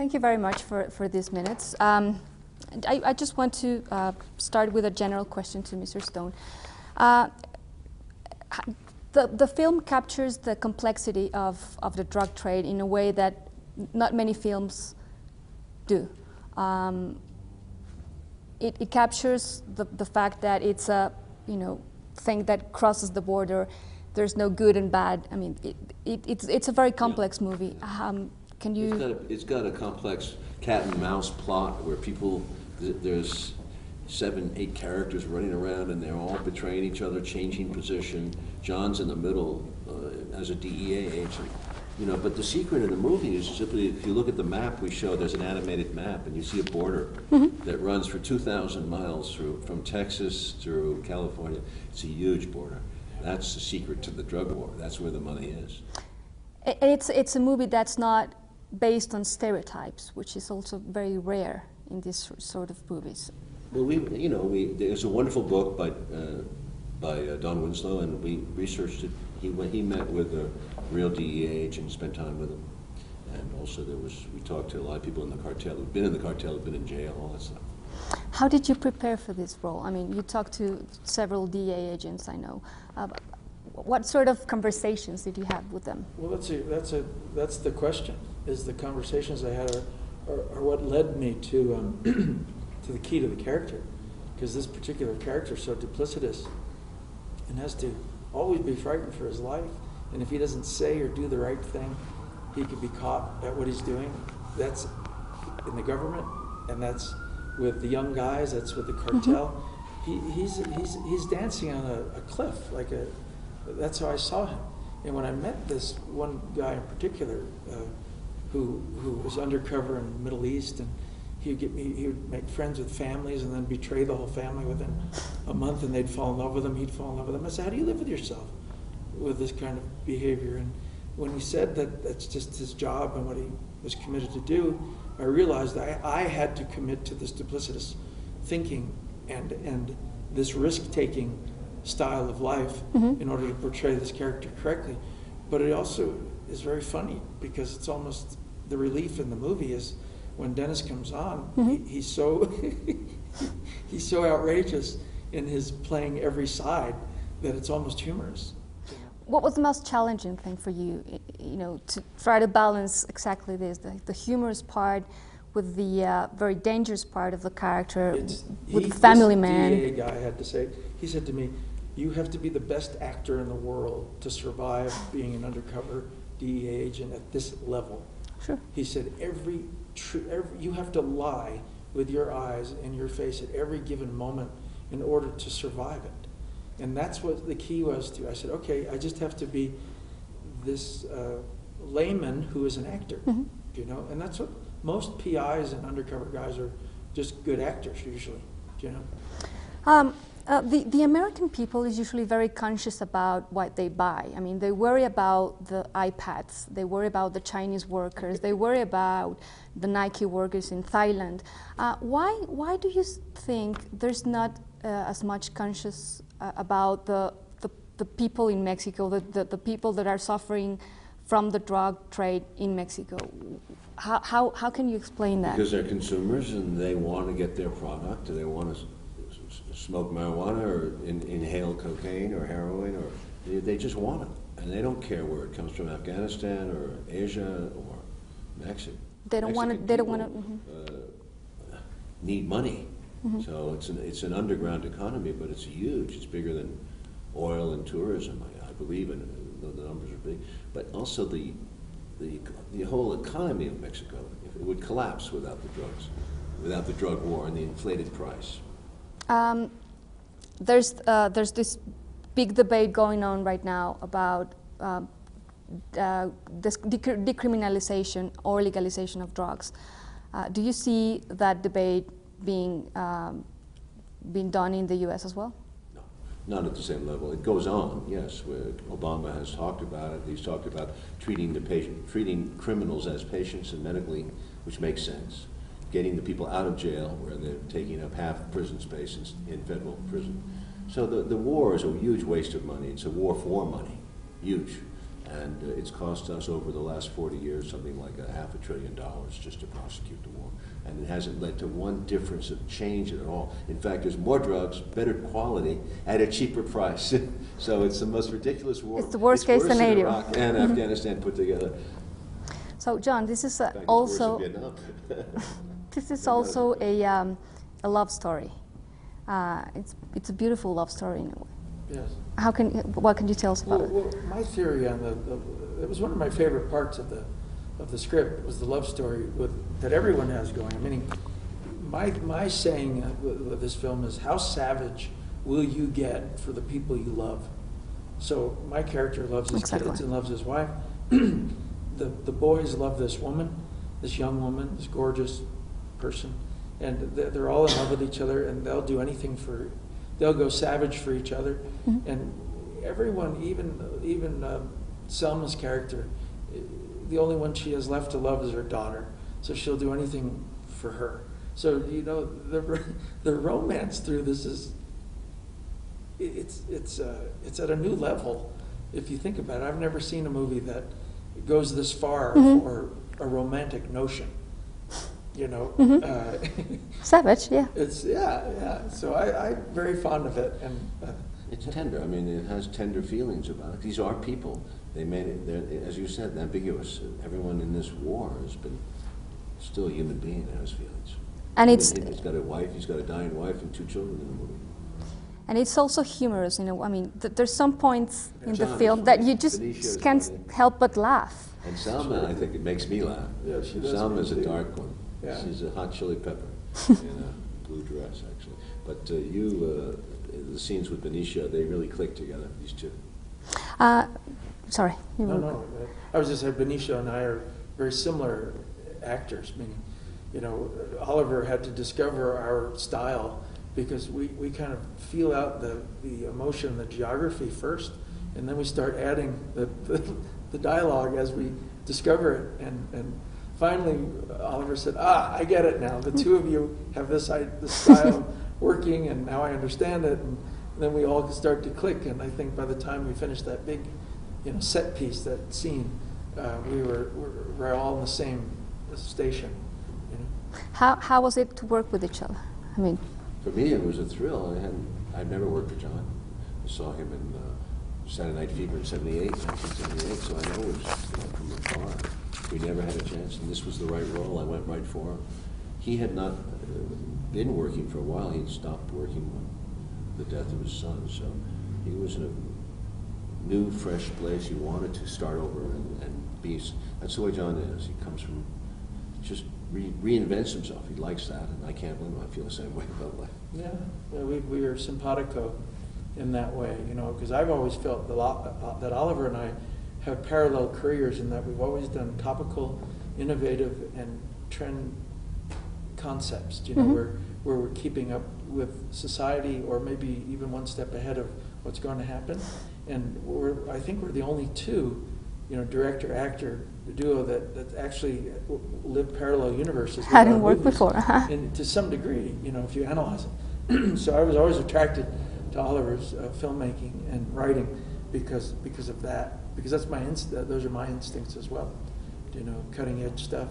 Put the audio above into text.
Thank you very much for these minutes. I just want to start with a general question to Mr. Stone. The film captures the complexity of the drug trade in a way that not many films do. It captures the fact that it's a thing that crosses the border. There's no good and bad. I mean, it's a very complex movie. Can you? It's got a complex cat and mouse plot where there's 7, 8 characters running around and they're all betraying each other, changing position. John's in the middle as a DEA agent. But the secret in the movie is simply, if you look at the map we show, there's an animated map, and you see a border that runs for 2,000 miles from Texas through California. It's a huge border. That's the secret to the drug war. That's where the money is. And it's a movie that's not based on stereotypes, which is also very rare in this sort of movies. Well, there's a wonderful book by Don Winslow, and we researched it. He met with a real DEA agent, spent time with him, and also we talked to a lot of people in the cartel who've been in the cartel, who've been in jail, all that stuff. How did you prepare for this role? I mean, you talked to several DEA agents, I know. What sort of conversations did you have with them? Well, that's the question. Is the conversations I had are what led me to to the key to the character, because this particular character is so duplicitous and has to always be frightened for his life. And if he doesn't say or do the right thing, he could be caught at what he's doing. That's in the government, and that's with the young guys. That's with the cartel. He's dancing on a cliff, that's how I saw him. And when I met this one guy in particular, who was undercover in the Middle East, and he would make friends with families and then betray the whole family within a month, and they'd fall in love with him, he'd fall in love with them. I said, how do you live with yourself with this kind of behavior? And when he said that that's just his job and what he was committed to do, I realized I had to commit to this duplicitous thinking and this risk-taking style of life in order to portray this character correctly. But it also is very funny, because it's almost the relief in the movie is when Dennis comes on, he's so he's so outrageous in his playing every side that it's almost humorous. What was the most challenging thing for you, to try to balance exactly this, the humorous part with the very dangerous part of the character, with the family man? The DEA guy had to say, he said to me, you have to be the best actor in the world to survive being an undercover DEA agent at this level. Sure. He said, you have to lie with your eyes and your face at every given moment in order to survive it. And that's what the key was to. I said, okay, I just have to be this layman who is an actor, and that's what most PIs and undercover guys are, just good actors usually, The American people is usually very conscious about what they buy. I mean, they worry about the iPads, they worry about the Chinese workers, they worry about the Nike workers in Thailand. Why do you think there's not as much conscious about the people in Mexico, the people that are suffering from the drug trade in Mexico? How can you explain that? Because they're consumers and they want to get their product, and they want to smoke marijuana or inhale cocaine or heroin, or they just want it, and they don't care where it comes from, Afghanistan or Asia or Mexico. They don't want to. They don't want to. Need money, so it's an underground economy, but it's huge. It's bigger than oil and tourism, I believe, and the numbers are big. But also the whole economy of Mexico, it would collapse without the drugs, without the drug war and the inflated price. There's this big debate going on right now about this decriminalization or legalization of drugs. Do you see that debate being done in the U.S. as well? No, not at the same level. It goes on, yes. Obama has talked about it. He's talked about treating criminals as patients and medically, which makes sense. Getting the people out of jail where they're taking up half prison space in federal prison. So the war is a huge waste of money. It's a war for money, huge. And it's cost us over the last 40 years something like $500 billion just to prosecute the war. And it hasn't led to one difference of change at all. In fact, there's more drugs, better quality, at a cheaper price. So it's the most ridiculous war. It's the worst case scenario. Iraq and Afghanistan put together. So, John, this is In fact, it's also worse than Vietnam. this is also a love story. It's a beautiful love story in a way. Yes. What can you tell us about it? Well, my theory on it was one of my favorite parts of the script was the love story that everyone has going. I mean, my saying with this film is, how savage will you get for the people you love? So my character loves his kids and loves his wife. The boys love this woman, this young woman, this gorgeous person, and they're all in love with each other, and they'll do anything they'll go savage for each other. Mm-hmm. And everyone, even Selma's character, the only one she has left to love is her daughter, so she'll do anything for her. So the romance through this is it's at a new level. If you think about it, I've never seen a movie that goes this far mm-hmm. for a romantic notion. Mm-hmm. Savage, yeah. Yeah. So I'm very fond of it, and it's tender. I mean, it has tender feelings about it. These are people. They made it. They're, as you said, ambiguous. Everyone in this war has been still a human being that has feelings. And he's got a wife. He's got a dying wife and 2 children in the movie. And it's also humorous, I mean, there's some points in the film that you just can't help but laugh. And Salma, I think it makes me laugh. Yeah, she does. Salma's a dark one. Yeah. She's a hot chili pepper in a blue dress, actually. But the scenes with Benicio, they really click together, these two. Sorry. No. I was just saying, Benicio and I are very similar actors, meaning, Oliver had to discover our style because we kind of feel out the emotion, the geography first, and then we start adding the dialogue as we discover it. And finally, Oliver said, I get it now. The two of you have this style working, and now I understand it. And then we all start to click, and I think by the time we finished that big set piece, that scene, we're all in the same station. How was it to work with each other? I mean, for me, it was a thrill. I'd never worked with John. I saw him in Saturday Night Fever in 1978, so I know it was from afar. We never had a chance, and this was the right role. I went right for him. He had not been working for a while. He'd stopped working when the death of his son, so he was in a new, fresh place. He wanted to start over and be. That's the way John is. He comes from just reinvents himself. He likes that, and I can't blame him. I feel the same way about life. Yeah, we are simpatico in that way, because I've always felt that Oliver and I have parallel careers in that we've always done topical, innovative, and trend concepts, mm-hmm. where we're keeping up with society, or maybe even one step ahead of what's going to happen. And I think we're the only two, director-actor duo that actually live parallel universes. Hadn't worked before. And to some degree, if you analyze it. So I was always attracted to Oliver's filmmaking and writing because of that. Because that's those are my instincts as well. Cutting edge stuff.